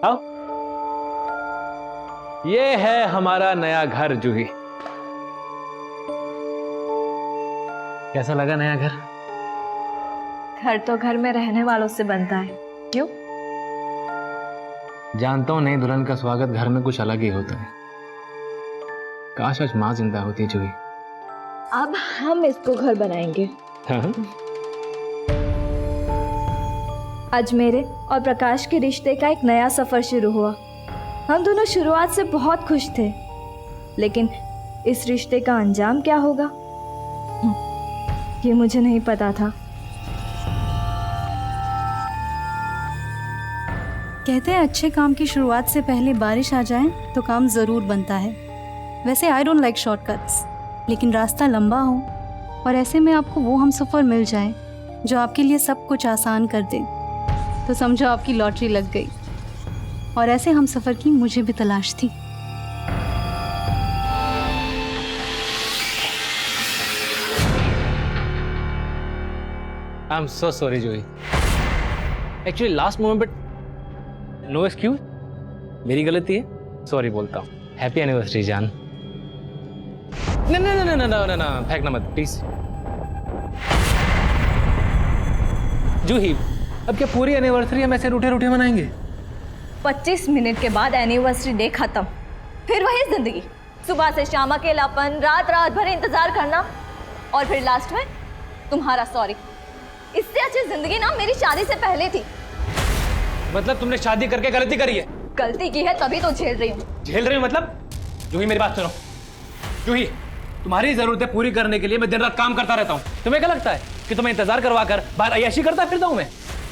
आओ। ये है हमारा नया घर जूही। कैसा लगा नया घर? घर तो घर में रहने वालों से बनता है, क्यों? जानता हूं नई दुल्हन का स्वागत घर में कुछ अलग ही होता है। काश आज माँ जिंदा होती जूही। अब हम इसको घर बनाएंगे। हाँ? आज मेरे और प्रकाश के रिश्ते का एक नया सफर शुरू हुआ। हम दोनों शुरुआत से बहुत खुश थे, लेकिन इस रिश्ते का अंजाम क्या होगा ये मुझे नहीं पता था। कहते हैं अच्छे काम की शुरुआत से पहले बारिश आ जाए तो काम ज़रूर बनता है। वैसे आई डोंट लाइक शॉर्टकट्स, लेकिन रास्ता लंबा हो और ऐसे में आपको वो हम सफ़र मिल जाए जो आपके लिए सब कुछ आसान कर दे, तो समझो आपकी लॉटरी लग गई। और ऐसे हम सफ़र की मुझे भी तलाश थी। I am so sorry Juhi. Actually last moment but no excuse, मेरी गलती है, सॉरी बोलता हूँ। हैप्पी एनिवर्सरी जान। ना ना ना ना ना ना ना, फेंकना मत प्लीज। जूही, अब क्या पूरी एनिवर्सरी हम ऐसे रूठे रूठे मनाएंगे? 25 मिनट के बाद एनिवर्सरी डे खत्म, फिर वही जिंदगी। सुबह से शाम अकेलापन, रात रात भर इंतजार करना, और फिर लास्ट में तुम्हारा सॉरी। इससे अच्छी जिंदगी ना मेरी शादी से पहले थी। मतलब तुमने शादी करके गलती करी है? गलती की है तभी तो झेल रही हूँ। झेल रही हूँ मतलब? जूही मेरी बात सुनो। जूही, तुम्हारी जरूरतें पूरी करने के लिए मैं दिन रात काम करता रहता हूँ। तुम्हें क्या लगता है कि तुम्हें इंतजार करवा कर बाहर अय्याशी करता फिरता हूँ मैं?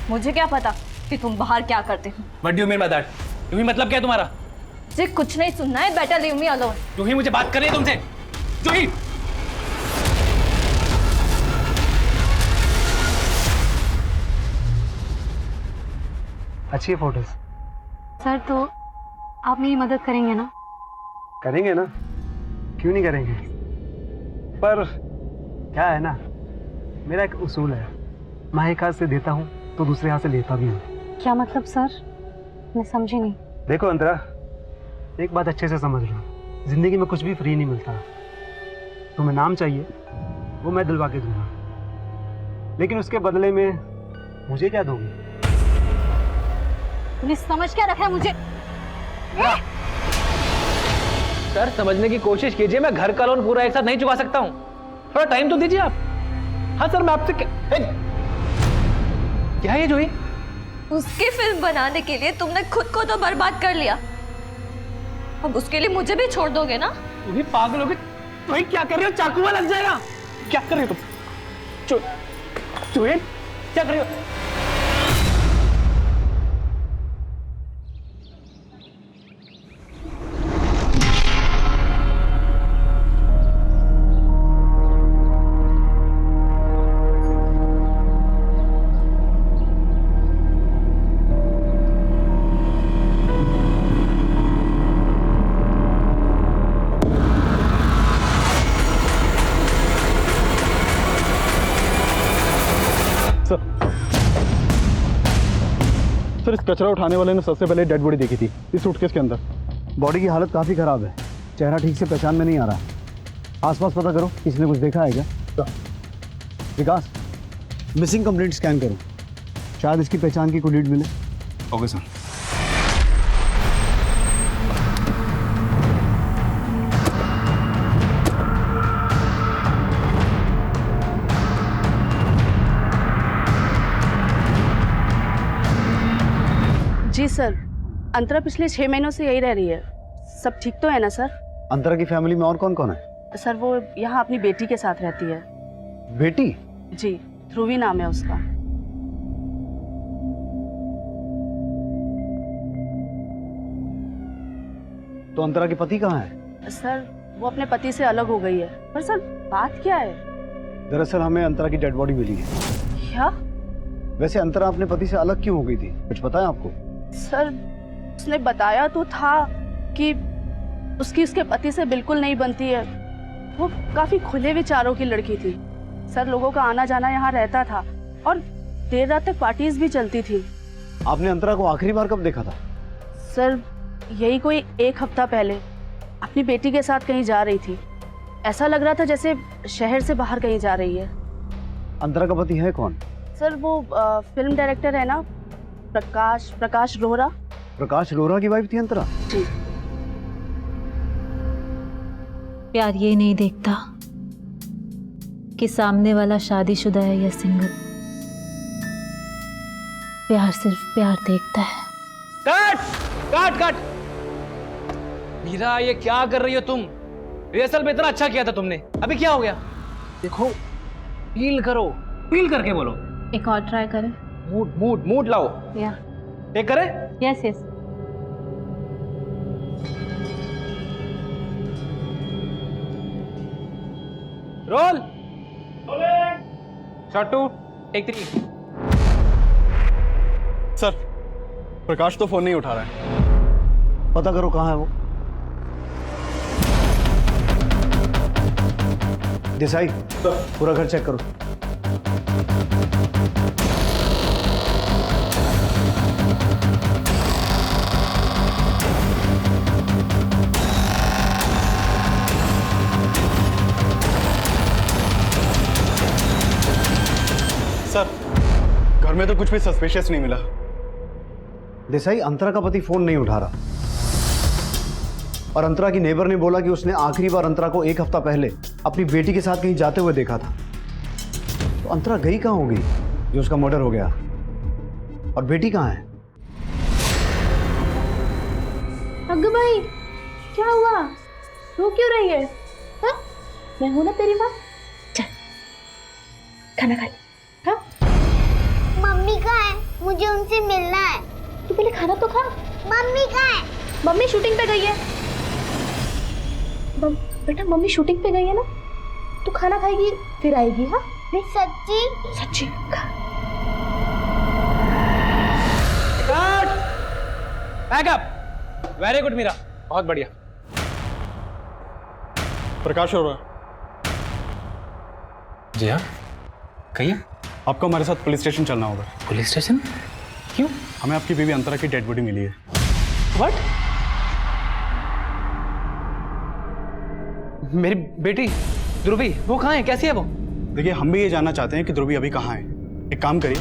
मुझे क्या पता कि तुम बाहर क्या करते हो। What do you mean by that? जूही मतलब क्या है तुम्हारा? मुझे कुछ नहीं सुनना है, बेटर लीव मी अलोन। जूही मुझे बात करनी है तुमसे। जूही! अच्छी है फोटोज। सर तो आप मेरी मदद करेंगे ना? करेंगे ना, क्यों नहीं करेंगे। पर क्या है ना, मेरा एक उसूल है, मैं एक हाथ से देता हूँ तो दूसरे हाथ से लेता भी हूँ। क्या मतलब सर? मैं समझी नहीं। देखो अंतरा, एक बात अच्छे से समझ लो, जिंदगी में कुछ भी फ्री नहीं मिलता। तुम्हें नाम चाहिए, वो मैं दिलवा के दूंगा, लेकिन उसके बदले में मुझे क्या दोगे? तूने समझ क्या रखा है मुझे? सर समझने की कोशिश कीजिए, मैं घर का लोन पूरा एक साथ नहीं चुका सकता हूँ, थोड़ा टाइम तो दीजिए आप। हाँ सर, मैं आपसे क्या है ये जूही? उसकी फिल्म बनाने के लिए तुमने खुद को तो बर्बाद कर लिया, अब उसके लिए मुझे भी छोड़ दोगे ना? तुम्ही पागल हो गए? तुम्हें क्या कर रहे हो? चाकू में लग जाएगा। क्या कर रहे हो तुम? जूही क्या कर रहे हो? सर, इस कचरा उठाने वाले ने सबसे पहले डेड बॉडी देखी थी इस सूटकेस के अंदर। बॉडी की हालत काफ़ी ख़राब है, चेहरा ठीक से पहचान में नहीं आ रहा। आसपास पता करो, किसी ने कुछ देखा है क्या? विकास, मिसिंग कंप्लेंट स्कैन करो, शायद इसकी पहचान की कोई लीड मिले। Okay sir. जी सर, अंतरा पिछले 6 महीनों से यही रह रही है। सब ठीक तो है ना सर? अंतरा की फैमिली में और कौन कौन है? सर वो यहाँ अपनी बेटी के साथ रहती है। बेटी? जी, ध्रुवी नाम है उसका। तो अंतरा के पति कहाँ है? सर वो अपने पति से अलग हो गई है। पर सर बात क्या है? दरअसल हमें अंतरा की डेड बॉडी मिली है। क्या? वैसे अंतरा अपने पति से अलग क्यों हो गई थी, कुछ पता है आपको? सर उसने बताया तो था कि उसकी उसके पति से बिल्कुल नहीं बनती है। वो काफी खुले विचारों की लड़की थी। सर लोगों का आना जाना यहाँ रहता था और देर रात तक पार्टीज भी चलती थी। आपने अंतरा को आखिरी बार कब देखा था? सर यही कोई 1 हफ्ता पहले अपनी बेटी के साथ कहीं जा रही थी। ऐसा लग रहा था जैसे शहर से बाहर कहीं जा रही है। अंतरा का पति है कौन? सर वो फिल्म डायरेक्टर है ना, प्रकाश रोहरा। प्रकाश रोहरा की वाइफ थी अंतरा? जी। प्यार ये नहीं देखता कि सामने वाला शादीशुदा है या सिंगल। प्यार सिर्फ प्यार देखता है। Cut cut cut. मीरा ये क्या कर रही हो तुम? रिहर्सल में इतना अच्छा किया था तुमने, अभी क्या हो गया? देखो फील करो, फील करके बोलो। एक और ट्राई करें? मूड मूड मूड लाओ। या टेक करे? Yes yes. Roll. Shot 2 take 3। Sir Prakash तो फोन नहीं उठा रहा है। पता करो कहाँ है वो। देसाई पूरा घर चेक करो। सर घर में तो कुछ भी सस्पिशियस नहीं मिला। देसाई अंतरा का पति फोन नहीं उठा रहा और अंतरा की नेबर ने बोला कि उसने आखिरी बार अंतरा को 1 हफ्ता पहले अपनी बेटी के साथ कहीं जाते हुए देखा था। तो अंतरा गई कहाँ होगी जो उसका मर्डर हो गया? और बेटी कहाँ है? अग्गू भाई क्या हुआ? रो क्यों रही है? हाँ? मैं हूं ना तेरी माँ। चल खाना खा ले। हाँ? मम्मी कहाँ है? मुझे उनसे मिलना है। तू पहले खाना तो खा। मम्मी कहाँ है? मम्मी शूटिंग पे गई है। बेटा मम्मी शूटिंग पे गई है ना, तू खाना खाएगी फिर आएगी। हाँ नहीं सच्ची? सच्ची खा। बैकअप। वेरी गुड मीरा, बहुत बढ़िया। प्रकाश हो रहा जी हाँ, कहिए। आपको हमारे साथ पुलिस स्टेशन चलना होगा। Police station? क्यों? हमें आपकी बीवी अंतरा की डेड बॉडी मिली है। व्हाट? मेरी बेटी ध्रुवी वो कहाँ है, कैसी है वो? देखिए हम भी ये जानना चाहते हैं कि ध्रुवी अभी कहाँ है। एक काम करिए,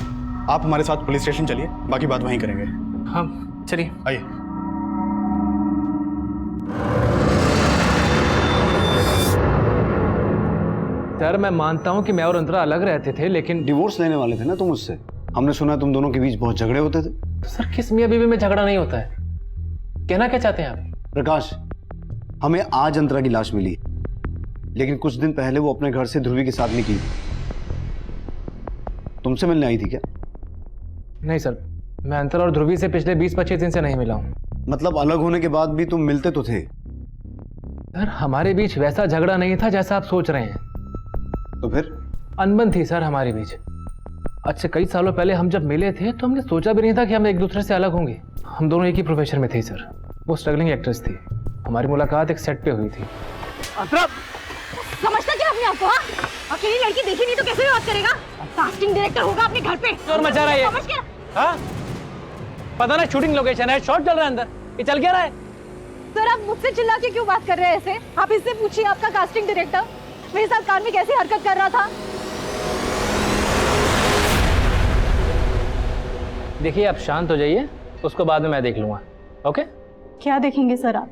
आप हमारे साथ पुलिस स्टेशन चलिए, बाकी बात वहीं करेंगे। हाँ चलिए। आइए। सर मैं मानता हूँ कि मैं और अंतरा अलग रहते थे, लेकिन डिवोर्स लेने वाले थे ना तुम उससे। हमने सुना तुम दोनों के बीच बहुत झगड़े होते थे। सर किस मियाँ बीवी में झगड़ा नहीं होता है? कहना क्या चाहते हैं आप? प्रकाश, हमें आज अंतरा की लाश मिली, लेकिन कुछ दिन पहले वो अपने घर से ध्रुवी के साथ निकली थी। तुमसे मिलने आई थी क्या? नहीं सर, मैं अंतरा और ध्रुवी से पिछले 20-25 दिन से नहीं मिला हूँ। मतलब अलग होने के बाद भी तुम मिलते तो थे? सर हमारे बीच वैसा झगड़ा नहीं था जैसा आप सोच रहे हैं। तो फिर? अनबन थी सर हमारे बीच। अच्छा कई सालों पहले हम जब मिले थे तो हमने सोचा भी नहीं था कि हम एक दूसरे से अलग होंगे। हम दोनों एक ही प्रोफेशन में थे सर। वो स्ट्रगलिंग एक्ट्रेस थी, हमारी मुलाकात एक सेट पे हुई थी। अंतरा समझता क्या अपने आप को? हाँ? अकेली लड़की देखी नहीं तो कैसे बात करेगा? कास्टिंग डायरेक्टर होगा अपने घर पे। और मचा रहा है ये। समझ गया? हाँ? पता ना शूटिंग लोकेशन है, शॉट चल रहा है अंदर, ये चल क्या रहा है? सर आप मुझसे चिल्ला के क्यों बात कर रहे हैं ऐसे? आप इससे पूछिए आपका कास्टिंग डायरेक्टर मेरे साथ कार में कैसी हरकत कर रहा था। देखिए आप शांत हो जाइए, उसको बाद में मैं देख लूंगा। ओके? क्या देखेंगे सर आप?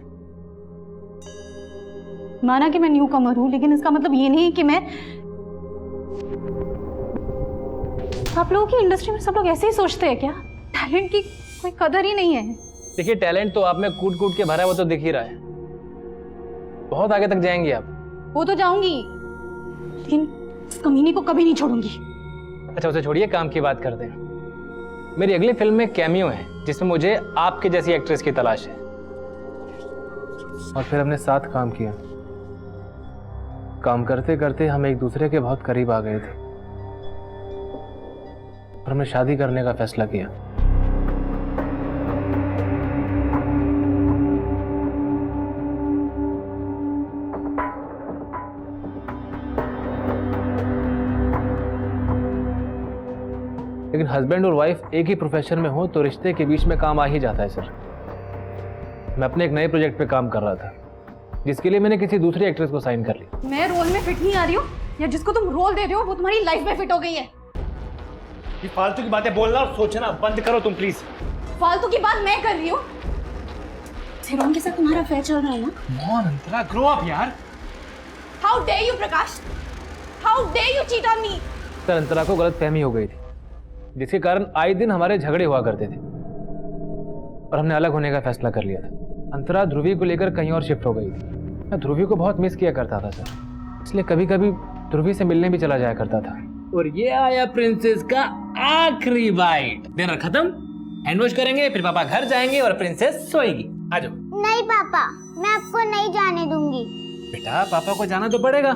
माना कि मैं न्यू कमर हूं, लेकिन इसका मतलब ये नहीं कि मैं... आप लोगों की इंडस्ट्री में सब लोग ऐसे ही सोचते हैं क्या? टैलेंट की कोई कदर ही नहीं है। देखिए टैलेंट तो आप में कूट कूट के भरा है, वो तो दिख ही रहा है। बहुत आगे तक जाएंगे आप। वो तो जाऊंगी, लेकिन इस कमीनी को कभी नहीं छोड़ूंगी। अच्छा उसे छोड़िए, काम की बात करते हैं। मेरी अगली फिल्म में कैमियो है जिसमें मुझे आपके जैसी एक्ट्रेस की तलाश है। और फिर हमने साथ काम किया। काम करते करते हम एक दूसरे के बहुत करीब आ गए थे और हमने शादी करने का फैसला किया। लेकिन हस्बैंड और वाइफ एक ही प्रोफेशन में हो तो रिश्ते के बीच में काम आ ही जाता है सर। मैं अपने एक नए प्रोजेक्ट पे काम कर रहा था, जिसके लिए मैंने किसी दूसरी एक्ट्रेस को साइन कर लिया। मैं रोल में फिट नहीं आ रही हूँ, या जिसको तुम रोल दे रहे हो वो तुम्हारी लाइफ में फिट हो गई है? ये फालतू की बातें बोलना और सोचना बंद करो तुम प्लीज। फालतू की बात मैं कर रही हूँ? सिरोन के साथ तुम्हारा अफेयर चल रहा है ना? कौन अंतरा, ग्रो अप यार। How dare you Prakash, how dare you cheat on me? Sir, Antara को गलतफहमी हो गई थी, जिसके कारण आए दिन हमारे झगड़े हुआ करते थे और हमने अलग होने का फैसला कर लिया था। अंतरा ध्रुवी को लेकर कहीं और शिफ्ट हो गई थी। मैं ध्रुवी को बहुत मिस किया करता था सर, इसलिए कभी कभी ध्रुवी से मिलने भी चला जाया करता था। और ये आया प्रिंसेस का आखिरी बाइट। डिनर खत्म, हैंड वॉश करेंगे, फिर पापा घर जाएंगे और प्रिंसेस सोएगी। आ जाओ। नहीं पापा, मैं आपको नहीं जाने दूंगी। बेटा, पापा को जाना तो पड़ेगा,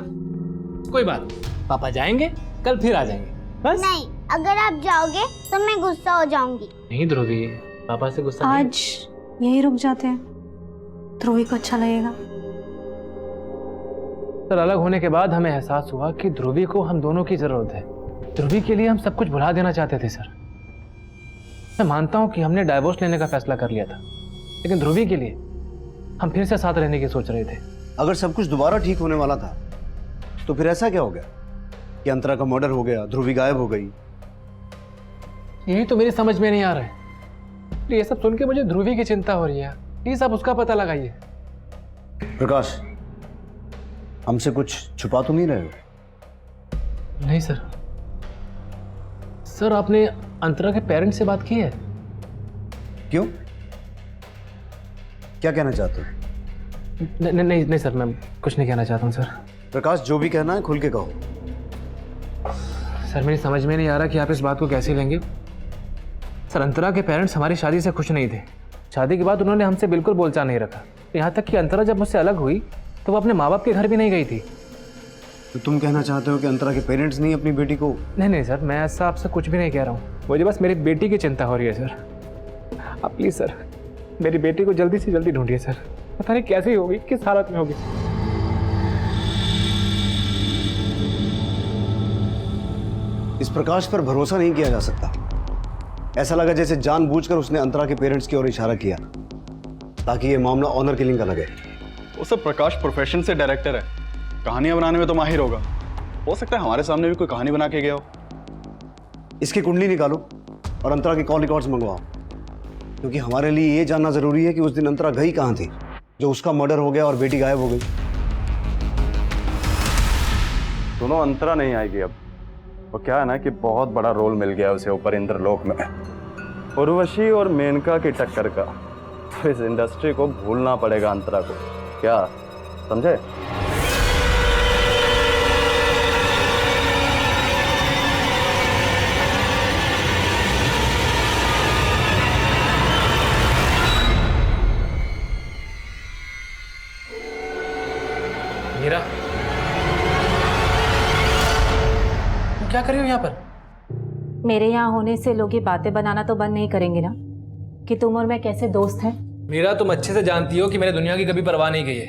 कोई बात, पापा जाएंगे, कल फिर आ जाएंगे बस। नहीं, अगर आप जाओगे तो मैं गुस्सा हो जाऊंगी। नहीं ध्रुवी, पापा से गुस्सा नहीं। आज यही रुक जाते हैं, ध्रुवी को अच्छा लगेगा। सर, अलग होने के बाद हमें एहसास हुआ कि ध्रुवी को हम दोनों की जरूरत है। ध्रुवी के लिए हम सब कुछ भुला देना चाहते थे सर। मैं मानता हूं कि हमने डाइवोर्स लेने का फैसला कर लिया था, लेकिन ध्रुवी के लिए हम फिर से साथ रहने की सोच रहे थे। अगर सब कुछ दोबारा ठीक होने वाला था तो फिर ऐसा क्या हो गया कि अंतरा का मर्डर हो गया, ध्रुवी गायब हो गई? यही तो मेरी समझ में नहीं आ रहा है। ये सब सुन के मुझे ध्रुवी की चिंता हो रही है। प्लीज आप उसका पता लगाइए। प्रकाश, हमसे कुछ छुपा तो नहीं रहे हो? नहीं सर। सर, आपने अंतरा के पेरेंट्स से बात की है? क्यों, क्या कहना चाहते हो? नहीं सर, मैं कुछ नहीं कहना चाहता हूँ सर। प्रकाश, जो भी कहना है खुल के कहो। सर, मेरी समझ में नहीं आ रहा कि आप इस बात को कैसे लेंगे। सर, अंतरा के पेरेंट्स हमारी शादी से खुश नहीं थे। शादी के बाद उन्होंने हमसे बिल्कुल बोलचाल नहीं रखा। यहाँ तक कि अंतरा जब मुझसे अलग हुई तो वो अपने माँ बाप के घर भी नहीं गई थी। तो तुम कहना चाहते हो कि अंतरा के पेरेंट्स नहीं अपनी बेटी को? नहीं सर, मैं ऐसा आपसे कुछ भी नहीं कह रहा हूँ। मुझे बस मेरी बेटी की चिंता हो रही है सर। आप प्लीज़ सर, मेरी बेटी को जल्दी से जल्दी ढूंढिए सर। पता नहीं कैसे होगी, किस हालत में होगी। इस प्रकाश पर भरोसा नहीं किया जा सकता। ऐसा लगा जैसे जानबूझकर उसने अंतरा के पेरेंट्स की ओर इशारा किया ताकि ये मामला ऑनर किलिंग का लगे। वो सब प्रकाश प्रोफेशन से डायरेक्टर है, कहानियां बनाने में तो माहिर होगा। हो सकता है हमारे सामने भी कोई कहानी बना के गया हो। इसकी कुंडली निकालो और अंतरा की कॉल रिकॉर्ड्स मंगवाओ, क्योंकि हमारे लिए ये जानना जरूरी है कि उस दिन अंतरा गई कहाँ थी जो उसका मर्डर हो गया और बेटी गायब हो गई। सुनो, अंतरा नहीं आएगी अब। वो क्या है ना कि बहुत बड़ा रोल मिल गया उसे ऊपर इंद्रलोक में, उर्वशी और मेनका की टक्कर का। तो इस इंडस्ट्री को भूलना पड़ेगा अंतरा को, क्या समझे? मीरा, तुम क्या कर रही हो यहाँ पर? मेरे यहाँ होने से लोग ये बातें बनाना तो बंद नहीं करेंगे ना कि तुम और मैं कैसे दोस्त हैं। मीरा, तुम अच्छे से जानती हो कि मैंने दुनिया की कभी परवाह नहीं की है,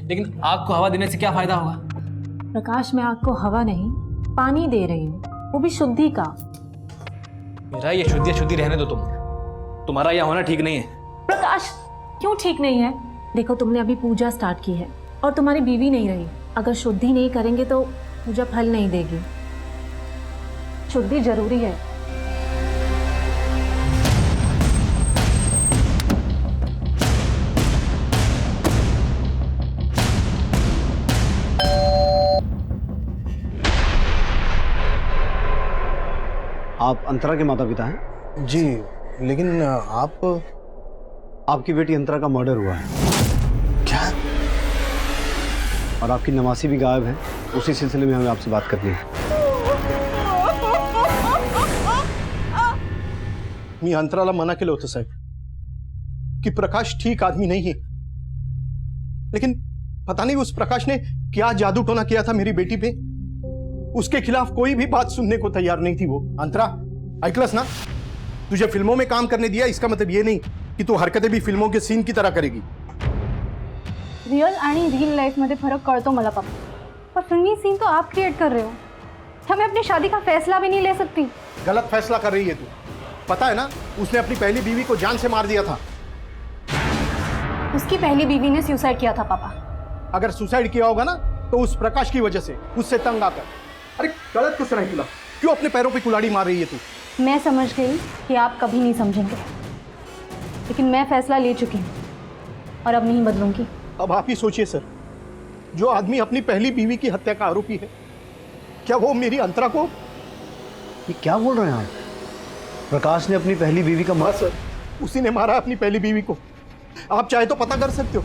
लेकिन आग को हवा देने से क्या फायदा होगा? प्रकाश, मैं आग को हवा नहीं पानी दे रही हूँ, वो भी शुद्धि का। मीरा, ये शुद्धि रहने दो। तुम्हारा यहाँ होना ठीक नहीं है। प्रकाश, क्यों ठीक नहीं है? देखो, तुमने अभी पूजा स्टार्ट की है और तुम्हारी बीवी नहीं रही। अगर शुद्धि नहीं करेंगे तो पूजा फल नहीं देगी। शुद्धि जरूरी है। आप अंतरा के माता पिता हैं? जी, लेकिन आपकी बेटी अंतरा का मर्डर हुआ है। क्या? और आपकी नवासी भी गायब है। उसी सिलसिले में हमें आपसे बात करनी है। मी अंतराला मना केलं होतं साहेब कि प्रकाश ठीक आदमी नहीं है, लेकिन पता नहीं उस प्रकाश ने क्या जादू टोना किया था मेरी बेटी पे। उसके खिलाफ कोई भी बात सुनने को तैयार नहीं थी वो। अंतरा, ऐकलंस ना? तुझे फिल्मों में काम करने दिया, इसका मतलब ये नहीं कि तू हरकतें भी फिल्मों के सीन की तरह करेगी। रियल आणि रियल लाइफ मध्ये फरक कळतो मला पापा, पर फिल्मी सीन तो आप क्रिएट कर रहे हो। हमें अपनी शादी का फैसला भी नहीं ले सकती। गलत फैसला कर रही है तू। पता है ना, उसने अपनी पहली बीवी को जान से मार दिया था। उसकी पहली बीवी ने सुसाइड किया था पापा। अगर सुसाइड किया होगा ना तो उस प्रकाश की वजह से, उससे तंग आकर। अरे गलत कुछ नहीं बोला, क्यों अपने पैरों पे कुल्हाड़ी मार रही है तू? मैं समझ गई कि आप कभी नहीं समझेंगे, लेकिन मैं फैसला ले चुकी हूँ और अब नहीं बदलूंगी। अब आप ही सोचिए सर, जो आदमी अपनी पहली बीवी की हत्या का आरोपी है, क्या वो मेरी अंतरा को? ये क्या बोल रहे हैं आप? प्रकाश ने अपनी पहली बीवी का हाँ सर, उसी ने मारा अपनी पहली बीवी को। आप चाहे तो पता कर सकते हो,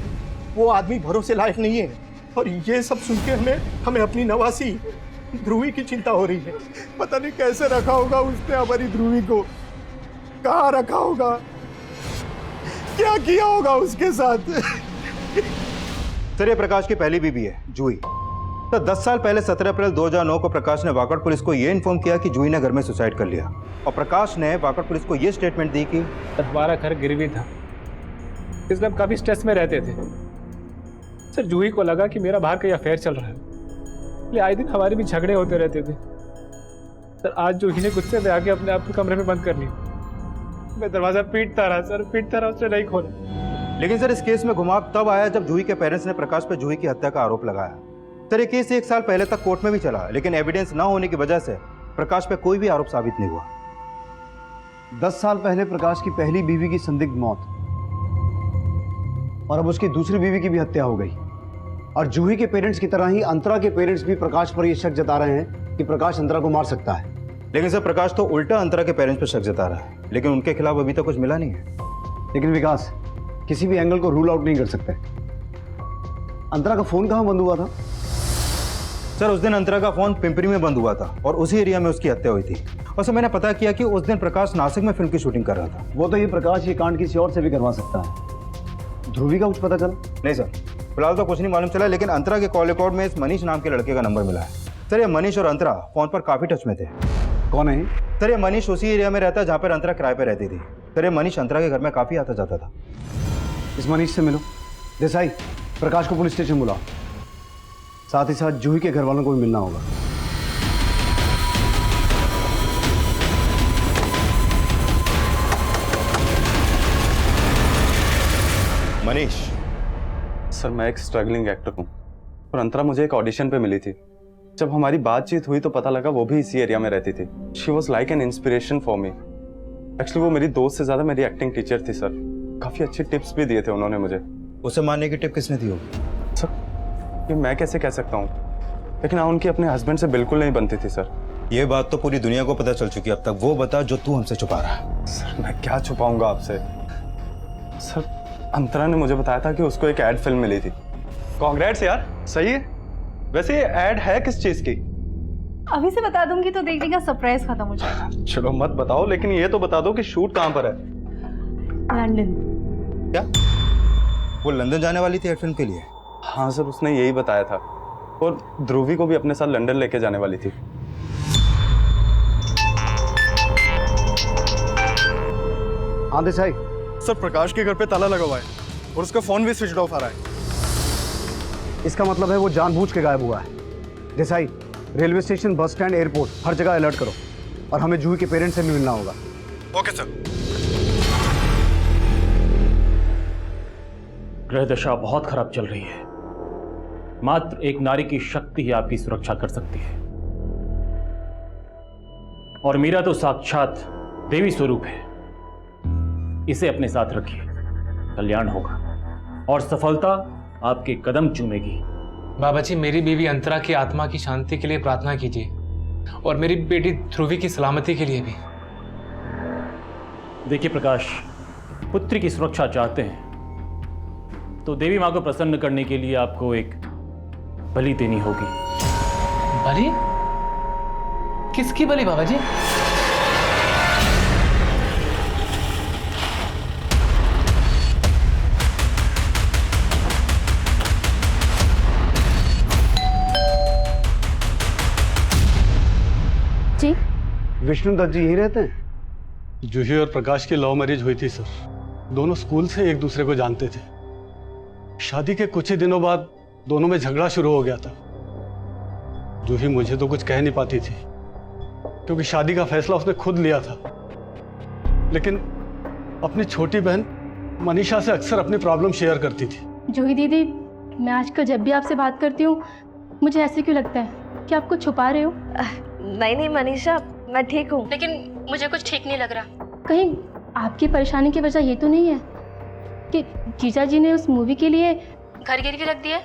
वो आदमी भरोसे लायक नहीं है। और ये सब सुन के हमें अपनी नवासी ध्रुवी की चिंता हो रही है। पता नहीं कैसे रखा होगा उसने हमारी ध्रुवी को, कहाँ रखा होगा, क्या किया होगा उसके साथ। सर, ये प्रकाश की पहली बीवी है, जूही। तो 10 साल पहले 17 अप्रैल 2009 को प्रकाश ने वाकआउट पुलिस को ये इन्फॉर्म किया कि जूही ने घर में सुसाइड कर लिया, और प्रकाश ने वाकआउट पुलिस को ये स्टेटमेंट दी कि हमारा घर गिरवी था, इसलिए हम काफ़ी स्ट्रेस में रहते थे। सर, जूही को लगा कि मेरा बाहर कहीं अफेयर चल रहा है, इसलिए आए दिन हमारे भी झगड़े होते रहते थे। सर, आज जूही ने गुस्से में आके अपने आप को कमरे में बंद कर लिया। मैं दरवाज़ा पीटता रहा सर, पीटता रहा, उसने नहीं खोला। लेकिन सर, इस केस में घुमाव तब आया जब जूही के पेरेंट्स ने प्रकाश पर जूही की हत्या का आरोप लगाया। सर, ये केस 1 साल पहले तक कोर्ट में भी चला, लेकिन एविडेंस ना होने की वजह से प्रकाश पे कोई भी आरोप साबित नहीं हुआ। 10 साल पहले प्रकाश की पहली बीवी की संदिग्ध मौत, और अब उसकी दूसरी बीवी की भी हत्या हो गई। और जूही के पेरेंट्स की तरह ही अंतरा के पेरेंट्स भी प्रकाश पर यह शक जता रहे हैं कि प्रकाश अंतरा को मार सकता है। लेकिन सर, प्रकाश तो उल्टा अंतरा के पेरेंट्स पर शक जता रहा है, लेकिन उनके खिलाफ अभी तक कुछ मिला नहीं है। लेकिन विकास, किसी भी एंगल को रूल आउट नहीं कर सकते। अंतरा का फोन कहाँ बंद हुआ था? सर, उस दिन अंतरा का फोन पिंपरी में बंद हुआ था और उसी एरिया में उसकी हत्या हुई थी। और सर, मैंने पता किया कि उस दिन प्रकाश नासिक में फिल्म की शूटिंग कर रहा था। वो तो ये प्रकाश ये कांड किसी और से भी करवा सकता है। ध्रुवी का कुछ पता चला? नहीं सर, फिलहाल तो कुछ नहीं मालूम चला, लेकिन अंतरा के कॉल रिकॉर्ड में इस मनीष नाम के लड़के का नंबर मिला है। सर, ये मनीष और अंतरा फोन पर काफी टच में थे। कौन है? सर, ये मनीष उसी एरिया में रहता है जहाँ पर अंतरा किराए पे रहती थी। सर, ये मनीष अंतरा के घर में काफी आता जाता था। इस मनीष से मिलो। देसाई, प्रकाश को पुलिस स्टेशन बुलाओ, साथ ही साथ जूही के घर वालों को भी मिलना होगा। मनीष। सर, मैं एक स्ट्रगलिंग एक्टर हूँ और अंतरा मुझे एक ऑडिशन पे मिली थी। जब हमारी बातचीत हुई तो पता लगा वो भी इसी एरिया में रहती थी। She was like an inspiration for me. Actually वो मेरी दोस्त से ज्यादा मेरी एक्टिंग टीचर थी सर। काफी अच्छे टिप्स भी दिए थे उन्होंने मुझे। उसे मारने की टिप किसने दी होगी? सर, ये मैं कैसे कह सकता हूँ, लेकिन हाँ, उनकी अपने हस्बैंड से बिल्कुल नहीं बनती थी सर। ये बात तो पूरी दुनिया को पता चल चुकी है अब तक। वो बता जो तू हमसे छुपा रहा है। सर, मैं क्या छुपाऊंगा आपसे। सर, अंतरा ने मुझे बताया था कि उसको एक एड फिल्म मिली थी। कांग्रेट्स यार, सही है। वैसे ये एड है किस चीज की? अभी से बता दूंगी तो देखने का सरप्राइज खत्म हो जाएगा। चलो मत बताओ, लेकिन ये तो बता दो कि शूट कहाँ पर है। लंदन। क्या वो लंदन जाने वाली थी एड फिल्म के लिए? हाँ सर, उसने यही बताया था, और ध्रुवी को भी अपने साथ लंदन लेके जाने वाली थी। हाँ देसाई। सर, प्रकाश के घर पे ताला लगा हुआ है और उसका फोन भी स्विच ऑफ आ रहा है। इसका मतलब है वो जानबूझ के गायब हुआ है। Desai, railway station, bus stand, airport, हर जगह अलर्ट करो, और हमें जूही के पेरेंट्स से भी मिलना होगा। Okay sir. ग्रह दशा बहुत खराब चल रही है। मात्र एक नारी की शक्ति ही आपकी सुरक्षा कर सकती है, और मीरा तो साक्षात देवी स्वरूप है। इसे अपने साथ रखिए, कल्याण होगा और सफलता आपके कदम चूमेगी। बाबा जी, मेरी बीवी अंतरा की आत्मा की शांति के लिए प्रार्थना कीजिए, और मेरी बेटी ध्रुवी की सलामती के लिए भी। देखिए प्रकाश, पुत्री की सुरक्षा चाहते हैं तो देवी मां को प्रसन्न करने के लिए आपको एक बलि देनी होगी। बलि? किसकी बलि बाबा जी? जी, विष्णु दत्त जी यही रहते हैं? जूही और प्रकाश की लव मैरिज हुई थी सर। दोनों स्कूल से एक दूसरे को जानते थे। शादी के कुछ ही दिनों बाद दोनों में झगड़ा शुरू हो गया था। जूही मुझे तो कुछ कह नहीं पाती थी, क्योंकि शादी का फैसला उसने खुद लिया था। लेकिन अपनी छोटी बहन मनीषा से अक्सर अपनी प्रॉब्लम शेयर करती थी। जूही दीदी, मैं आजकल जब भी आपसे बात करती हूँ मुझे ऐसे क्यों लगता है कि आप कुछ छुपा रहे हो? नहीं नहीं मनीषा, मैं ठीक हूँ। लेकिन मुझे कुछ ठीक नहीं लग रहा। कहीं आपकी परेशानी की वजह ये तो नहीं है कि जीजा जी ने उस मूवी के लिए घर गिरवी रख दिया?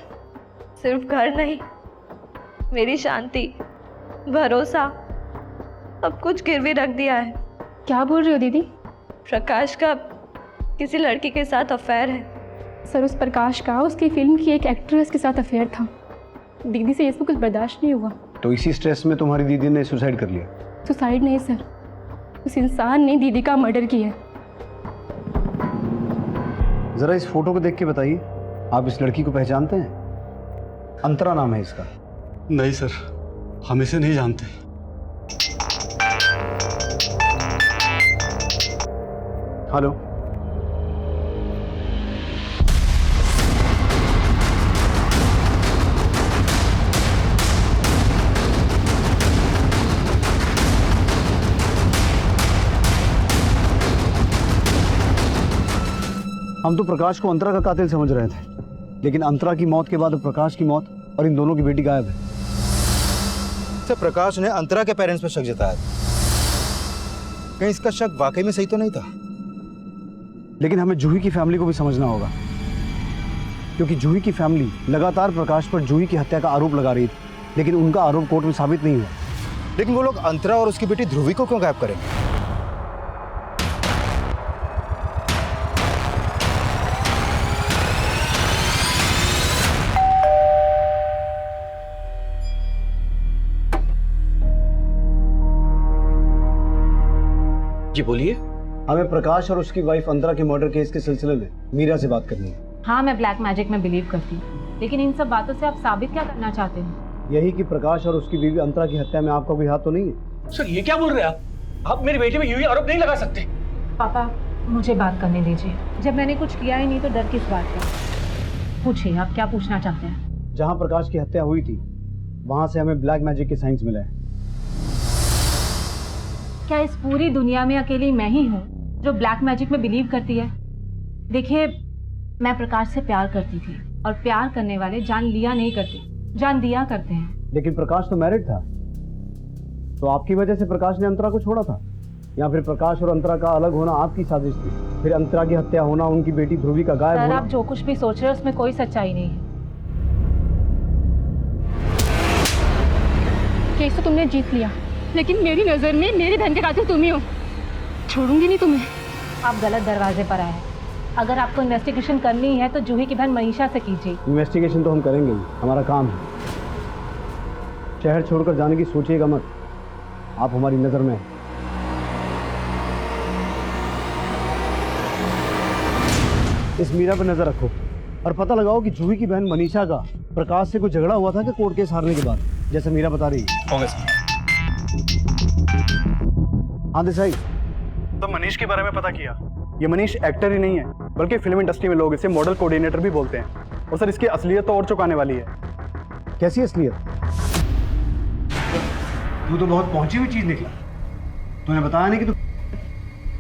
सिर्फ घर नहीं, मेरी शांति, भरोसा, सब कुछ गिरवी रख दिया है। क्या बोल रही हो दीदी? प्रकाश का किसी लड़की के साथ अफेयर है। सर, उस प्रकाश का उसकी फिल्म की एक एक्ट्रेस के साथ अफेयर था। दीदी से इसको कुछ बर्दाश्त नहीं हुआ। तो इसी स्ट्रेस में तुम्हारी दीदी ने सुसाइड कर लिया? सुसाइड नहीं सर, उस इंसान ने दीदी का मर्डर किया। जरा इस फोटो को देख के बताइए, आप इस लड़की को पहचानते हैं? अंतरा नाम है इसका। नहीं सर, हम इसे नहीं जानते। हेलो, हम तो प्रकाश को अंतरा का कातिल समझ रहे थे, लेकिन अंतरा की मौत के बाद प्रकाश की मौत और इन दोनों की बेटी गायब है। सर, प्रकाश ने अंतरा के पेरेंट्स पर शक जताया। कहीं इसका शक वाकई में सही तो नहीं था? लेकिन हमें जूही की फैमिली को भी समझना होगा, क्योंकि जूही की फैमिली लगातार प्रकाश पर जूही की हत्या का आरोप लगा रही थी, लेकिन उनका आरोप कोर्ट में साबित नहीं हुआ। लेकिन वो लोग अंतरा और उसकी बेटी ध्रुवी को क्यों गायब करेंगे? जी बोलिए। हमें प्रकाश और उसकी वाइफ अंतरा के मर्डर केस के सिलसिले में मीरा से बात करनी है। हाँ, मैं ब्लैक मैजिक में बिलीव करती हूँ, लेकिन इन सब बातों से आप साबित क्या करना चाहते हैं? यही कि प्रकाश और उसकी बीवी अंतरा की हत्या में आपका कोई हाथ तो नहीं है? सर ये क्या बोल रहे हैं आप मेरी बेटी में यूं ही आरोप नहीं लगा सकते। पापा, मुझे बात करने दीजिए। जब मैंने कुछ किया ही नहीं तो डर किस बात का? पूछिए, आप क्या पूछना चाहते हैं? जहाँ प्रकाश की हत्या हुई थी वहां से हमें ब्लैक मैजिक के साइंस मिले हैं। क्या इस पूरी दुनिया में अकेली मैं ही हूँ जो ब्लैक मैजिक में बिलीव करती है? देखिए, मैं प्रकाश से प्यार करती थी और प्यार करने वाले जान लिया नहीं करते, जान दिया करते हैं। लेकिन प्रकाश तो मैरिड था, तो आपकी वजह से प्रकाश ने अंतरा को छोड़ा था, या फिर प्रकाश और अंतरा का अलग होना आपकी साजिश थी? फिर अंतरा की हत्या होना, उनकी बेटी ध्रुवी का गायब होना। सर, आप जो कुछ भी सोच रहे हैं उसमें कोई सच्चाई नहीं है। केस तो तुमने जीत लिया, लेकिन मेरी नजर में मेरे धन के कातिल तुम ही हो। छोड़ूंगी नहीं तुम्हें। आप गलत दरवाजे पर आए हैं। अगर आपको इन्वेस्टिगेशन करनी है तो जूही की बहन मनीषा से कीजिए। इन्वेस्टिगेशन तो हम करेंगे ही, हमारा काम है। शहर छोड़कर जाने की सोचिएगा मत, आप हमारी नजर में हैं। इस मीरा पर नजर रखो और पता लगाओ कि जूही की बहन मनीषा का प्रकाश से कोई झगड़ा हुआ था कि कोर्ट केस हारने के बाद, जैसे मीरा बता रही है। होंगे सर। हाँ देसाई, तो मनीष के बारे में पता किया। ये मनीष एक्टर ही नहीं है, बल्कि फिल्म इंडस्ट्री में लोग इसे मॉडल कोऑर्डिनेटर भी बोलते हैं। और सर, इसकी असलियत तो और चौंकाने वाली है। कैसी असलियत? तू तो बहुत पहुंची हुई चीज निकला। तूने बताया नहीं कि तू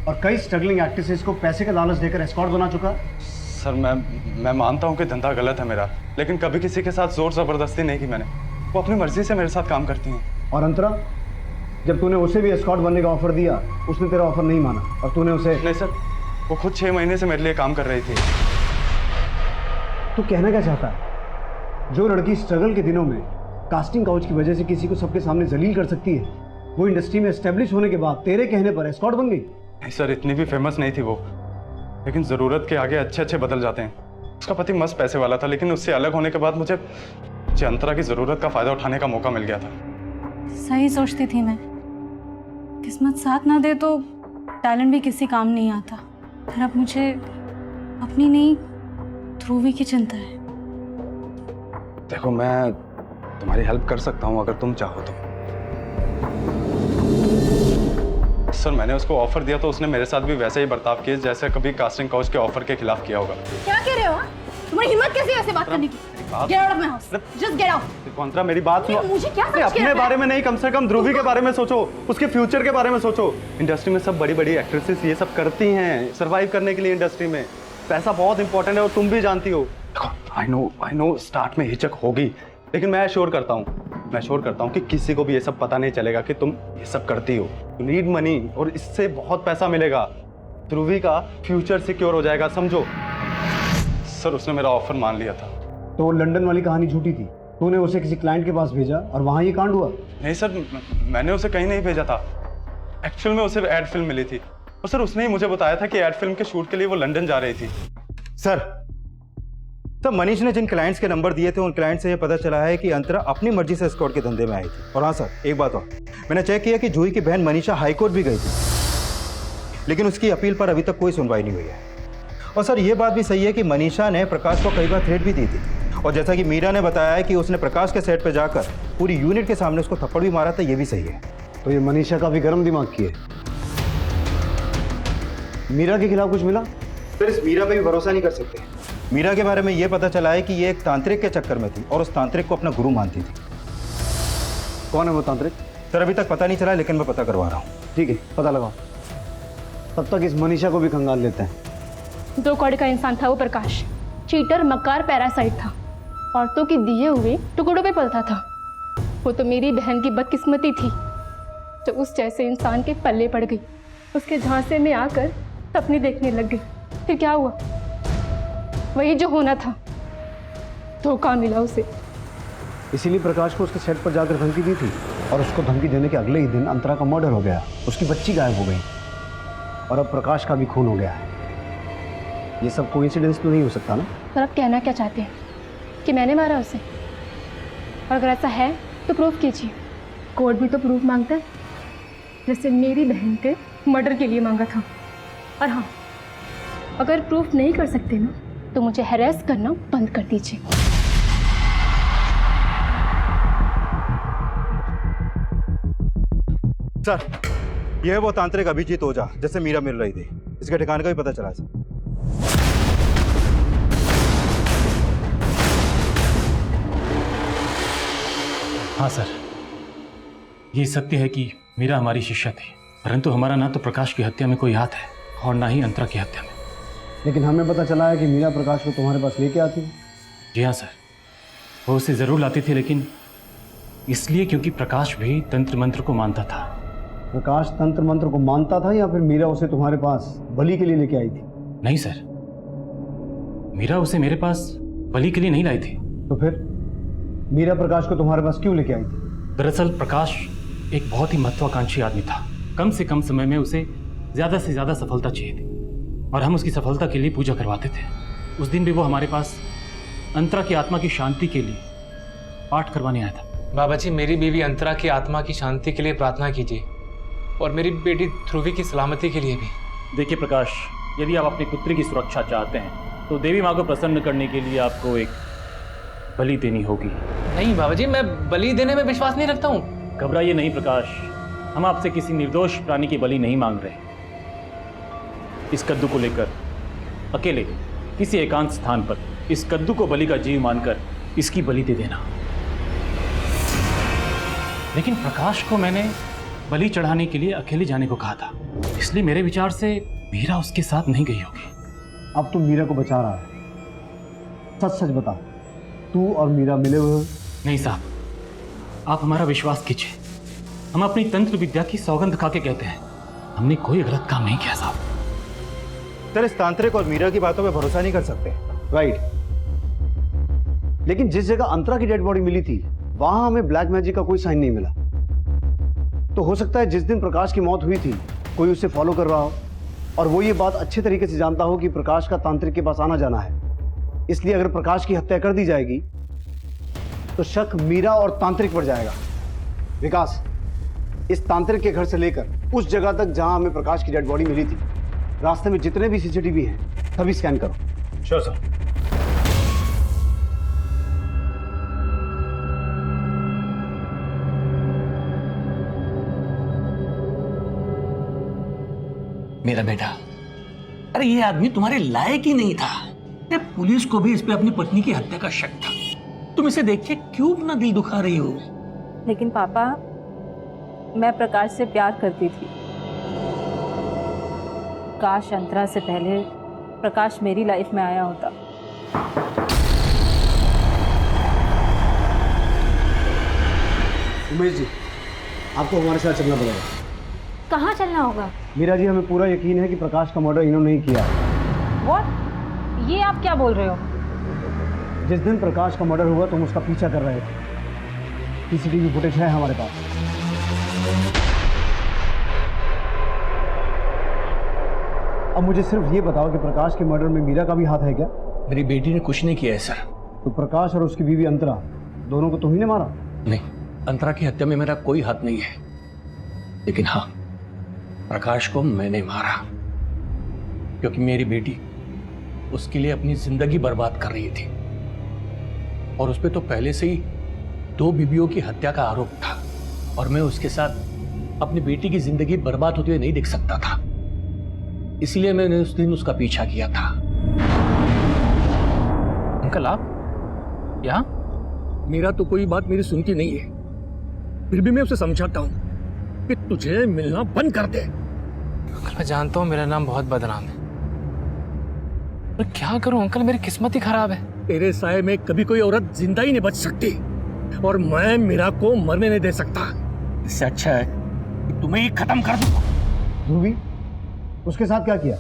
और कई स्ट्रगलिंग एक्ट्रेसेस को पैसे का लालच देकर एस्कॉर्ट बना चुका। सर, मैं मानता हूँ कि धंधा गलत है मेरा, लेकिन कभी किसी के साथ जोर जबरदस्ती नहीं की मैंने। वो अपनी मर्जी से मेरे साथ काम करती हैं। और अंतरा, जब तूने उसे भी एस्कॉर्ट बनने का ऑफर दिया, उसने तेरा ऑफर नहीं माना और तूने उसे। नहीं सर, वो खुद 6 महीने से मेरे लिए काम कर रही थी। तू कहना क्या चाहता है? जो लड़की स्ट्रगल के दिनों में कास्टिंग काउच की वजह से किसी को सबके सामने जलील कर सकती है, वो इंडस्ट्री में एस्टेब्लिश होने के बाद तेरे कहने पर एस्कॉर्ट बन गई। नहीं सर, इतनी भी फेमस नहीं थी वो, लेकिन ज़रूरत के आगे अच्छे अच्छे बदल जाते हैं। उसका पति मस्त पैसे वाला था, लेकिन उससे अलग होने के बाद मुझे अंतरा की ज़रूरत का फ़ायदा उठाने का मौका मिल गया था। सही सोचती थी मैं, किस्मत साथ ना दे तो टैलेंट भी किसी काम नहीं आता। फिर अब मुझे अपनी नहीं, ध्रुवी की चिंता है। देखो, मैं तुम्हारी हेल्प कर सकता हूँ अगर तुम चाहो तो। सर, मैंने उसको ऑफर दिया तो उसने मेरे साथ भी वैसे ही बर्ताव किया जैसे कभी कास्टिंग काउच के ऑफर के खिलाफ किया होगा। क्या कह रहे हो? तुम्हारी हिम्मत कैसी है ऐसे बात करने की? Get out of my house. Just get out. देखो अंतरा, मेरी बात सुनो। मुझे क्या समझ के अपने बारे में नहीं, कम से कम ध्रुवी के बारे में सोचो, उसके फ्यूचर के बारे में सोचो। इंडस्ट्री में सब बड़ी बड़ी एक्ट्रेसेस ये सब करती हैं सर्वाइव करने के लिए इंडस्ट्री में। पैसा बहुत इंपॉर्टेंट है और तुम भी जानती हो। आई नो स्टार्ट में हिचक होगी, लेकिन मैं श्योर करता हूँ कि किसी को भी ये सब पता नहीं चलेगा कि तुम ये सब करती हो। यू नीड मनी और इससे बहुत पैसा मिलेगा। ध्रुवी का फ्यूचर सिक्योर हो जाएगा, समझो। सर उसने मेरा ऑफर मान लिया था। तो वो लंदन वाली कहानी झूठी थी, तूने उसे किसी क्लाइंट के पास भेजा और वहाँ ये कांड हुआ? नहीं सर, मैंने उसे कहीं नहीं भेजा था। एक्चुअल में उसे एड फिल्म मिली थी और सर उसने ही मुझे बताया था कि एड फिल्म के शूट के लिए वो लंदन जा रही थी। सर मनीष ने जिन क्लाइंट्स के नंबर दिए थे उन क्लाइंट से ये पता चला है कि अंतरा अपनी मर्जी से एस्कॉर्ट के धंधे में आई थी। और हाँ सर, एक बात और, मैंने चेक किया कि जूही की बहन मनीषा हाईकोर्ट भी गई थी, लेकिन उसकी अपील पर अभी तक कोई सुनवाई नहीं हुई है। और सर ये बात भी सही है कि मनीषा ने प्रकाश को कई बार थ्रेट भी दी थी, और जैसा कि मीरा ने बताया है कि उसने प्रकाश के सेट पर जाकर पूरी यूनिट के सामने उसको थप्पड़ भी मारा था, ये भी सही है। तो ये मनीषा काफी गर्म दिमाग की है। मीरा के खिलाफ कुछ मिला? फिर इस मीरा पे भी भरोसा नहीं कर सकते। मीरा के बारे में ये पता चला है कि ये एक तांत्रिक के चक्कर में थी और उस तांत्रिक को अपना गुरु मानती थी। कौन है वो तांत्रिक? सर अभी तक पता नहीं चला, लेकिन मैं पता करवा रहा हूँ। ठीक है, पता लगाओ। तब तक इस मनीषा को भी खंगाल लेते हैं। 2 कौड़ी का इंसान था वो प्रकाश, चीटर, मक्कार, पैरासाइट था, औरतों के दिए हुए टुकड़ों पे पलता था। वो तो मेरी बहन की बदकिस्मती थी जो उस जैसे इंसान के पल्ले पड़ गई, उसके झांसे में आकर सपने देखने लग गई। फिर क्या हुआ? वही जो होना था, धोखा मिला उसे। इसीलिए प्रकाश को उसके सेट पर जाकर धमकी दी थी, और उसको धमकी देने के अगले ही दिन अंतरा का मर्डर हो गया, उसकी बच्ची गायब हो गई, और अब प्रकाश का भी खून हो गया है। ये सब कोइंसिडेंस तो नहीं हो सकता ना? पर आप कहना क्या चाहते हैं कि मैंने मारा उसे? और अगर ऐसा है तो प्रूफ कीजिए। कोर्ट भी तो प्रूफ मांगता है, जैसे मेरी बहन के मर्डर के लिए मांगा था। और हाँ, अगर प्रूफ नहीं कर सकते ना तो मुझे हैरेस करना बंद कर दीजिए। सर यह है वो तांत्रिक अभिजीत ओझा जैसे मीरा मिल रही थी, इसके ठिकाने का भी पता चला सर। हाँ सर, ये सत्य है कि मीरा हमारी शिष्या थी, परंतु हमारा ना तो प्रकाश की हत्या में कोई हाथ है और ना ही अंतरा की हत्या में। लेकिन हमें पता चला है कि मीरा प्रकाश को तुम्हारे पास लेके आती है। जी हाँ सर, वो उसे जरूर लाती थी, लेकिन इसलिए क्योंकि प्रकाश भी तंत्र मंत्र को मानता था। प्रकाश तंत्र मंत्र को मानता था या फिर मीरा उसे तुम्हारे पास बलि के लिए लेके आई थी? नहीं सर, मीरा उसे मेरे पास बलि के लिए नहीं लाई थी। तो फिर मीरा प्रकाश को तुम्हारे पास क्यों लेके आई थी? दरअसल प्रकाश एक बहुत ही महत्वाकांक्षी आदमी था। कम से कम समय में उसे ज्यादा से ज्यादा सफलता चाहिए थी, और हम उसकी सफलता के लिए पूजा करवाते थे। उस दिन भी वो हमारे पास अंतरा की आत्मा की शांति के लिए पाठ करवाने आया था। बाबा जी, मेरी बीवी अंतरा की आत्मा की शांति के लिए प्रार्थना कीजिए, और मेरी बेटी ध्रुवी की सलामती के लिए भी। देखिए प्रकाश, यदि आप अपनी पुत्री की सुरक्षा चाहते हैं तो देवी माँ को प्रसन्न करने के लिए आपको एक बलि देनी होगी। नहीं बाबा जी, मैं बलि देने में विश्वास नहीं रखता हूँ। घबराइए नहीं प्रकाश, हम आपसे किसी निर्दोष प्राणी की बलि नहीं मांग रहे। इस कद्दू को लेकर अकेले किसी एकांत स्थान पर इस कद्दू को बलि का जीव मानकर इसकी बलि दे देना। लेकिन प्रकाश को मैंने बलि चढ़ाने के लिए अकेले जाने को कहा था, इसलिए मेरे विचार से मीरा उसके साथ नहीं गई होगी। अब तुम मीरा को बचा रहा है, सच सच बता, तू और मीरा मिले हुए हो? नहीं साहब, आप हमारा विश्वास कीजिए, हम अपनी तंत्र विद्या की सौगंध खा के कहते हैं, हमने कोई गलत काम नहीं किया साहब। सर इस तांत्रिक और मीरा की बातों पे भरोसा नहीं कर सकते। राइट, लेकिन जिस जगह अंतरा की डेड बॉडी मिली थी वहां हमें ब्लैक मैजिक का कोई साइन नहीं मिला। तो हो सकता है जिस दिन प्रकाश की मौत हुई थी कोई उसे फॉलो कर रहा हो, और वो ये बात अच्छे तरीके से जानता हो कि प्रकाश का तांत्रिक के पास आना जाना है। इसलिए अगर प्रकाश की हत्या कर दी जाएगी तो शक मीरा और तांत्रिक पर जाएगा। विकास, इस तांत्रिक के घर से लेकर उस जगह तक जहां हमें प्रकाश की डेड बॉडी मिली थी, रास्ते में जितने भी सीसीटीवी हैं सभी स्कैन करो। Sure sir. मेरा बेटा, अरे ये आदमी तुम्हारे लायक ही नहीं था। पुलिस को भी इस पे अपनी पत्नी की हत्या का शक था। तुम इसे देख के क्यों अपना दिल दुखा रही हो? लेकिन पापा, मैं प्रकाश से प्यार करती थी। प्रकाश अंतरा से पहले प्रकाश मेरी लाइफ में आया होता। उमेश जी, आपको हमारे साथ चलना पड़ेगा। कहाँ चलना होगा? मीरा जी, हमें पूरा यकीन है कि प्रकाश का मर्डर इन्होंने ही किया है। व्हाट? ये आप क्या बोल रहे हो? जिस दिन प्रकाश का मर्डर हुआ तो हम उसका पीछा कर रहे थे। सीसीटीवी फुटेज है हमारे पास। अब मुझे सिर्फ ये बताओ कि प्रकाश के मर्डर में मीरा का भी हाथ है क्या? मेरी बेटी ने कुछ नहीं किया है सर। तो प्रकाश और उसकी बीवी अंतरा दोनों को तुम्ही ने मारा? नहीं, अंतरा की हत्या में मेरा कोई हाथ नहीं है, लेकिन हाँ, प्रकाश को मैंने मारा क्योंकि मेरी बेटी उसके लिए अपनी जिंदगी बर्बाद कर रही थी और उस पर तो पहले से ही 2 बीवियों की हत्या का आरोप था और मैं उसके साथ अपनी बेटी की जिंदगी बर्बाद होते हुए नहीं देख सकता था, इसलिए मैंने उस दिन उसका पीछा किया था। अंकल आप यहाँ? मेरा तो कोई बात मेरी सुनती नहीं है, फिर भी मैं उसे समझाता हूं कि तुझे मिलना बंद कर दे। अंकल मैं जानता हूँ मेरा नाम बहुत बदनाम है, पर क्या करूं अंकल, मेरी किस्मत ही खराब है। तेरे साए में कभी कोई औरत जिंदा ही नहीं बच सकती और मैं मीरा को मरने नहीं दे सकता। इससे अच्छा है कि तुम्हें ही खत्म कर दूं। ध्रुवी, उसके साथ क्या किया?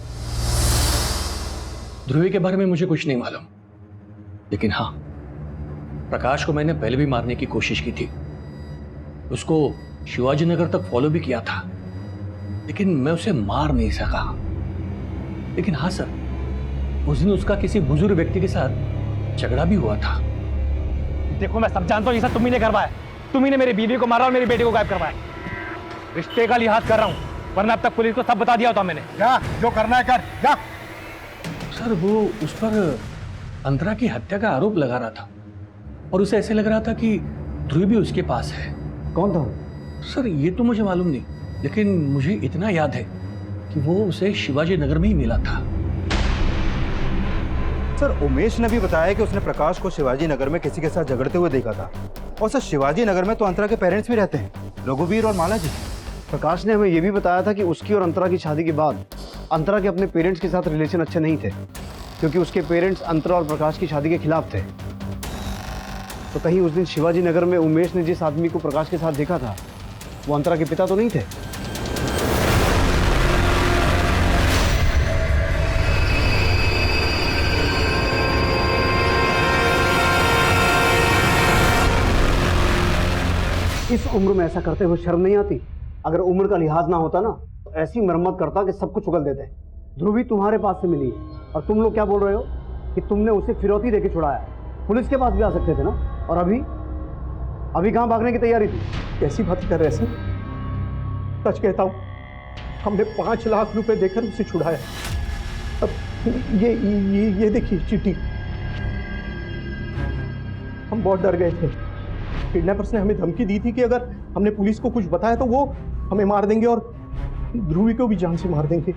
ध्रुवी के बारे में मुझे कुछ नहीं मालूम, लेकिन हाँ, प्रकाश को मैंने पहले भी मारने की कोशिश की थी। उसको शिवाजी नगर तक फॉलो भी किया था, लेकिन मैं उसे मार नहीं सका। लेकिन हाँ सर, उस दिन उसका किसी बुजुर्ग व्यक्ति के साथ झगड़ा भी हुआ था। देखो मैं सब जानता हूँ ये सब तुम ही ने करवाया। तुम ही ने मेरी बीवी को मारा और मेरी बेटी को गायब करवाया। रिश्ते का लिहाज कर रहा हूँ, वरना अब तक पुलिस को सब बता दिया होता मैंने। जा, जो करना है कर, जा। सर वो उस पर अंतरा की हत्या का आरोप लगा रहा था और उसे ऐसे लग रहा था कि ध्रुव भी उसके पास है। कौन था? सर ये तो मुझे मालूम नहीं, लेकिन मुझे इतना याद है कि वो उसे शिवाजी नगर में ही मिला था। सर उमेश ने भी बताया कि उसने प्रकाश को शिवाजी नगर में किसी के साथ झगड़ते हुए देखा था। और सर शिवाजी नगर में तो अंतरा के पेरेंट्स भी रहते हैं, रघुवीर और माला जी। प्रकाश ने हमें यह भी बताया था कि उसकी और अंतरा की शादी के बाद अंतरा के अपने पेरेंट्स के साथ रिलेशन अच्छे नहीं थे, क्योंकि उसके पेरेंट्स अंतरा और प्रकाश की शादी के खिलाफ थे। तो कहीं उस दिन शिवाजी नगर में उमेश ने जिस आदमी को प्रकाश के साथ देखा था वो अंतरा के पिता तो नहीं थे? इस उम्र में ऐसा करते हुए शर्म नहीं आती? अगर उम्र का लिहाज ना होता ना तो ऐसी मरम्मत करता कि सब कुछ उगल देते। ध्रुवी तुम्हारे पास से मिली है और तुम लोग क्या बोल रहे हो कि तुमने उसे फिरौती देके छुड़ाया? पुलिस के पास भी आ सकते थे ना। और अभी कहाँ भागने की तैयारी थी? कैसी बात कर रहे हैं सर? सच कहता हूँ, हमने 5 लाख रुपए देकर उसे छुड़ाया। अब ये देखिए चिट्ठी। हम बहुत डर गए थे। किडनैपर्स ने हमें धमकी दी थी कि अगर हमने पुलिस को कुछ बताया तो वो हमें मार देंगे और ध्रुवी को भी जान से मार देंगे।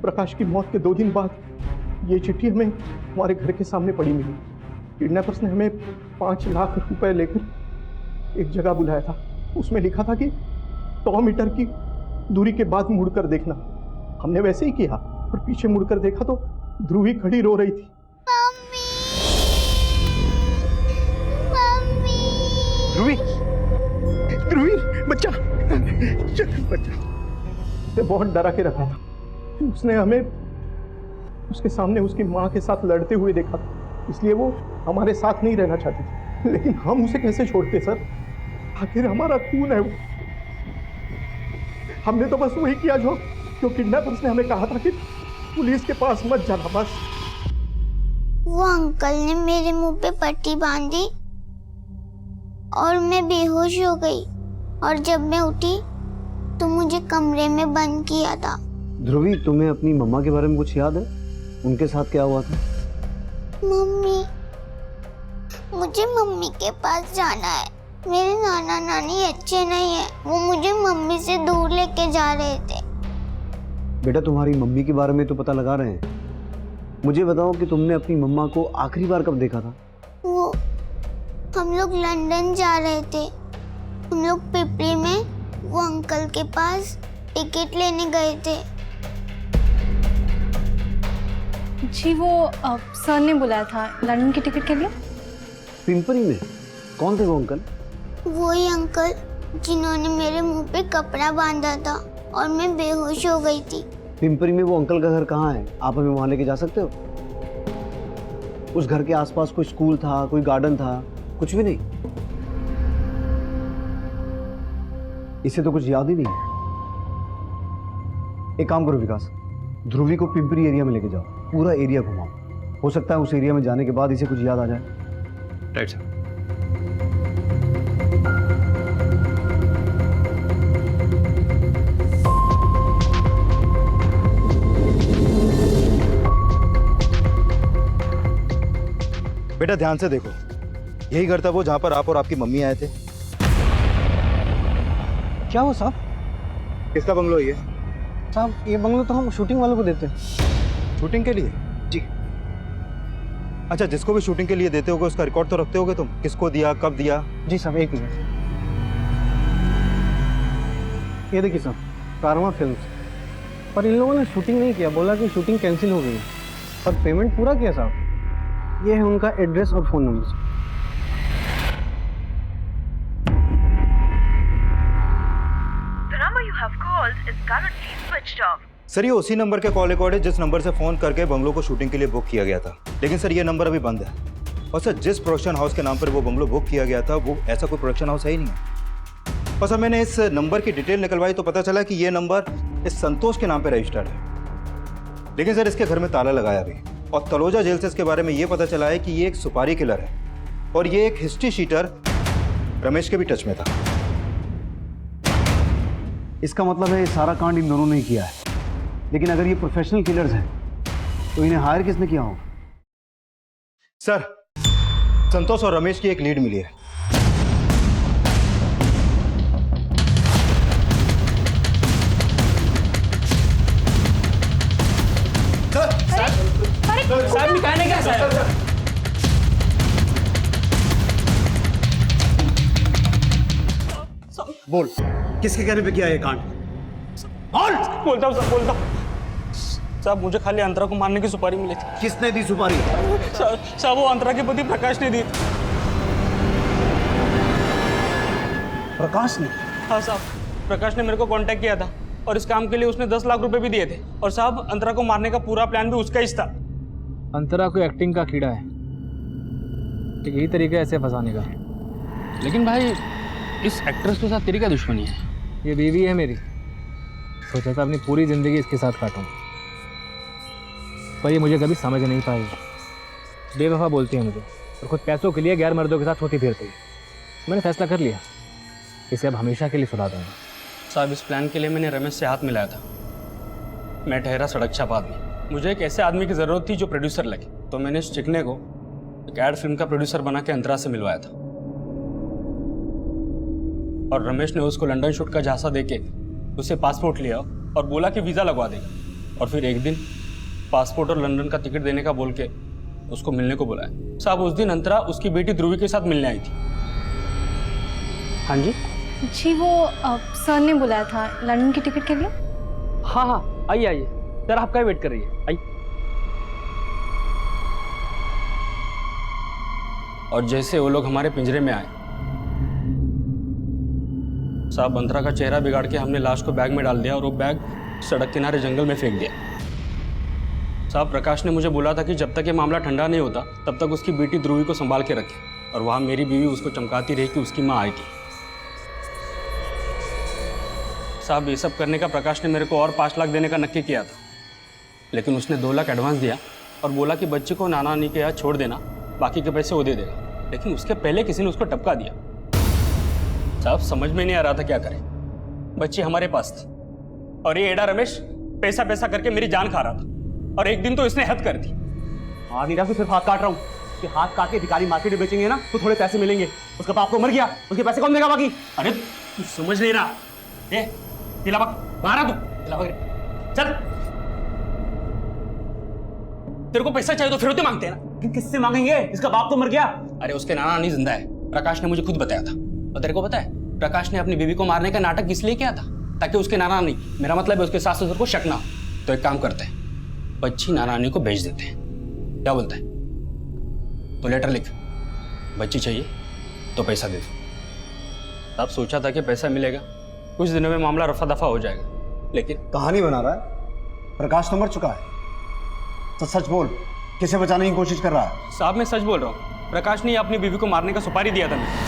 प्रकाश की मौत के 2 दिन बाद ये चिट्ठी हमें हमारे घर के सामने पड़ी मिली। किडनैपर्स ने हमें 5 लाख रुपए लेकर एक जगह बुलाया था। उसमें लिखा था कि 100 मीटर की दूरी के बाद मुड़कर देखना। हमने वैसे ही किया और पीछे मुड़कर देखा तो ध्रुवी खड़ी रो रही थी। ध्रुवी, ध्रुवी बच्चा, बच्चा से बहुत डरा के रखा था। उसने हमें उसके सामने उसकी माँ के साथ लड़ते हुए देखा था, इसलिए वो हमारे साथ नहीं रहना चाहती थी। लेकिन हम उसे कैसे छोड़ते सर? आखिर हमारा खून है वो। हमने तो बस वही किया जो किडनैपर्स ने हमें कहा था कि पुलिस के पास मत जाना। बस वो अंकल ने मेरे मुंह पे पट्टी बांधी और मैं बेहोश हो गई, और जब मैं उठी तो मुझे कमरे में बंद किया था। ध्रुवी, तुम्हें अपनी मम्मा के बारे में कुछ याद है? उनके साथ क्या हुआ था? मम्मी, मुझे मम्मी के पास जाना है। मेरे नाना नानी अच्छे नहीं है, वो मुझे मम्मी से दूर लेके जा रहे थे। बेटा तुम्हारी मम्मी के बारे में तो पता लगा रहे हैं, मुझे बताओ कि तुमने अपनी मम्मा को आखिरी बार कब देखा था? वो हम लोग लंदन जा रहे थे। हम लोग पिपरी में वो अंकल के पास टिकट लेने गए थे। जी वो सर ने बुलाया था लंदन की टिकट के लिए। पिंपरी में? कौन थे वो अंकल? वही अंकल जिन्होंने मेरे मुंह पे कपड़ा बांधा था और मैं बेहोश हो गई थी। पिंपरी में वो अंकल का घर कहाँ है? आप हमें वहाँ लेके जा सकते हो? उस घर के आसपास कोई स्कूल था, कोई गार्डन था? कुछ भी नहीं? इसे तो कुछ याद ही नहीं है। एक काम करो विकास, ध्रुवी को पिंपरी एरिया में लेके जाओ, पूरा एरिया घुमाओ। हो सकता है उस एरिया में जाने के बाद इसे कुछ याद आ जाए। Right sir. बेटा ध्यान से देखो, यही घर था वो जहां पर आप और आपकी मम्मी आए थे। क्या वो साहब? किसका बंगलो है ये? साहब ये बंगलो तो हम शूटिंग वालों को देते हैं। शूटिंग के लिए? जी। अच्छा, जिसको भी शूटिंग के लिए देते होगे उसका रिकॉर्ड तो रखते होगे तुम? किसको दिया, कब दिया? जी साहब, एक मिनट। ये देखिए साहब, कारवां फिल्म्स। पर इन लोगों ने शूटिंग नहीं किया, बोला कि शूटिंग कैंसिल हो गई, पर पेमेंट पूरा किया साहब। ये है उनका एड्रेस और फोन नंबर। सर ये उसी नंबर के कॉल रिकॉर्ड है जिस नंबर से फोन करके बंगलो को शूटिंग के लिए बुक किया गया था। लेकिन सर ये नंबर अभी बंद है। और सर जिस प्रोडक्शन हाउस के नाम पर वो बंगलो बुक किया गया था वो ऐसा कोई प्रोडक्शन हाउस है ही नहीं है। और सर मैंने इस नंबर की डिटेल निकलवाई तो पता चला कि ये नंबर इस संतोष के नाम पर रजिस्टर्ड है। लेकिन सर इसके घर में ताला लगाया भी, और तलोजा जेल से इसके बारे में ये पता चला है कि ये एक सुपारी किलर है और ये एक हिस्ट्री शीटर रमेश के भी टच में था। इसका मतलब है ये सारा कांड इन दोनों ने ही किया है। लेकिन अगर ये प्रोफेशनल किलर्स हैं तो इन्हें हायर किसने किया होगा? सर संतोष और रमेश की एक लीड मिली है। साहब निकालने क्या सर? बोल, किसके कहने पे किया ये कांड? बोलता हूँ साहब, मुझे खाली अंतरा को मारने की सुपारी मिली थी। किसने दी सुपारी? साहब वो अंतरा के पति प्रकाश ने दी थी। प्रकाश ने? हाँ साहब, प्रकाश ने मेरे को कांटेक्ट किया था और इस काम के लिए उसने 10 लाख रुपए भी दिए थे। और साहब अंतरा को मारने का पूरा प्लान भी उसका ही था। अंतरा कोई एक्टिंग का कीड़ा है, यही तरीका है ऐसे फंसाने का। लेकिन भाई इस एक्ट्रेस के साथ तेरी क्या दुश्मनी है? ये बीवी है मेरी, सोचा था अपनी पूरी जिंदगी इसके साथ काटूं, पर ये मुझे कभी समझ नहीं पाई। बेवफा बोलती है मुझे और खुद पैसों के लिए गैर मर्दों के साथ होती फिरती है। मैंने फैसला कर लिया, इसे अब हमेशा के लिए सुला दूंगा। साहब इस प्लान के लिए मैंने रमेश से हाथ मिलाया था। मैं ठहरा सड़क छाप आदमी, मुझे एक ऐसे आदमी की ज़रूरत थी जो प्रोड्यूसर लगे। तो मैंने इस चिकने को एक एड फिल्म का प्रोड्यूसर बना के अंतरा से मिलवाया था। और रमेश ने उसको लंदन शूट का झांसा देके उसे पासपोर्ट लिया और बोला कि वीज़ा लगवा देगा। और फिर एक दिन पासपोर्ट और लंदन का टिकट देने का बोल के उसको मिलने को बुलाया। साहब उस दिन अंतरा उसकी बेटी ध्रुवी के साथ मिलने आई थी। हाँ जी जी वो सर ने बुलाया था लंदन की टिकट के लिए। हाँ हाँ, आइए आइए, जरा आपका वेट कर रही है, आइए। और जैसे वो लोग हमारे पिंजरे में आए, साहब अंतरा का चेहरा बिगाड़ के हमने लाश को बैग में डाल दिया और वो बैग सड़क किनारे जंगल में फेंक दिया। साहब प्रकाश ने मुझे बोला था कि जब तक ये मामला ठंडा नहीं होता तब तक उसकी बेटी ध्रुवी को संभाल के रखे। और वहाँ मेरी बीवी उसको चमकाती रही कि उसकी माँ आएगी। साहब ये सब करने का प्रकाश ने मेरे को और 5 लाख देने का नक्की किया था, लेकिन उसने 2 लाख एडवांस दिया और बोला कि बच्चे को नाना नानी के यहाँ छोड़ देना, बाकी के पैसे वो दे देगा। लेकिन उसके पहले किसी ने उसको टपका दिया। साहब समझ में नहीं आ रहा था क्या करें, बच्ची हमारे पास थी और ये एडा रमेश पैसा पैसा करके मेरी जान खा रहा था। और एक दिन तो इसने हद कर दी। हाँ नीरा से सिर्फ हाथ काट रहा हूँ कि हाथ काट के भिखारी मार्केट में बेचेंगे ना तो थोड़े पैसे मिलेंगे। उसका बाप तो मर गया, उसके पैसे कौन देगा बाकी? अरे तू समझ नहीं रहा। बाहर तू चल, तेरे को पैसा चाहिए तो फिरौती मांगते हैं ना। किससे मांगेंगे? इसका बाप तो मर गया। अरे उसके नाना नहीं जिंदा है, प्रकाश ने मुझे खुद बताया था। और तेरे को पता है प्रकाश ने अपनी बीवी को मारने का नाटक इसलिए किया था ताकि उसके नाना नहीं, मेरा मतलब है उसके सास ससुर को शक ना हो। तो एक काम करते हैं, बच्ची नारायणी को भेज देते हैं। क्या बोलता है? तो लेटर लिख, बच्ची चाहिए तो पैसा दे दो। अब सोचा था कि पैसा मिलेगा, कुछ दिनों में मामला रफा दफा हो जाएगा, लेकिन कहानी बना रहा है। प्रकाश तो मर चुका है, तो सच बोल, किसे बचाने की कोशिश कर रहा है? साहब मैं सच बोल रहा हूँ, प्रकाश ने अपनी बीवी को मारने का सुपारी दिया था मुझे।